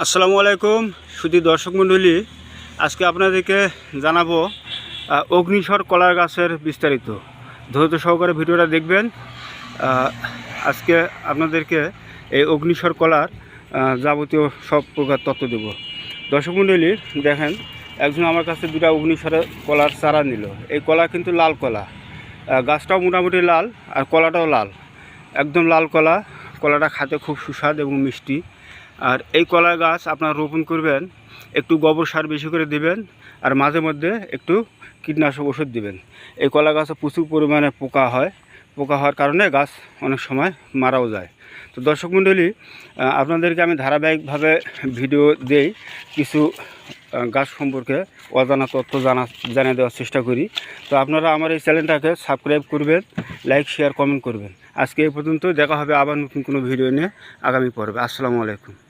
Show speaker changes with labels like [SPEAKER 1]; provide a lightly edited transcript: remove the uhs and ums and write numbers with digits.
[SPEAKER 1] আসসালামু আলাইকুম সুধী দর্শক মণ্ডলী, আজকে আপনাদেরকে জানাবো অগ্নিস্বর কলার গাছের বিস্তারিত। ধৈর্য সহকারে ভিডিওটা দেখবেন। আজকে আপনাদেরকে এই অগ্নিস্বর কলার যাবতীয় সব প্রকার তথ্য দেব। দর্শক মণ্ডলী দেখেন, একজন আমার কাছে দুটা অগ্নিস্বরের কলার চারা নিল। এই কলা কিন্তু লাল কলা, গাছটাও মোটামুটি লাল আর কলাটাও লাল, একদম লাল কলা। কলাটা খেতে খুব সুস্বাদু এবং মিষ্টি। আর এই কলা গাছ আপনারা রোপণ করবেন, একটু গোবর সার বেশি করে দিবেন, আর মাঝে মধ্যে একটু কীটনাশক ওষুধ দিবেন। এই কলা গাছে প্রচুর পরিমাণে পোকা হয়, পোকা হওয়ার কারণে গাছ অনেক সময় মারাও যায়। তো দর্শক মণ্ডলী, আপনাদেরকে আমি ধারাবাহিকভাবে ভিডিও দেই, কিছু গাছ সম্পর্কে অজানা তথ্য জানিয়ে দেওয়ার চেষ্টা করি। তো আপনারা আমার এই চ্যানেলটাকে সাবস্ক্রাইব করবেন, লাইক শেয়ার কমেন্ট করবেন। আজকে এই পর্যন্ত, দেখা হবে আবার নতুন কোনো ভিডিও নিয়ে আগামী পর্বে। আসসালামু আলাইকুম।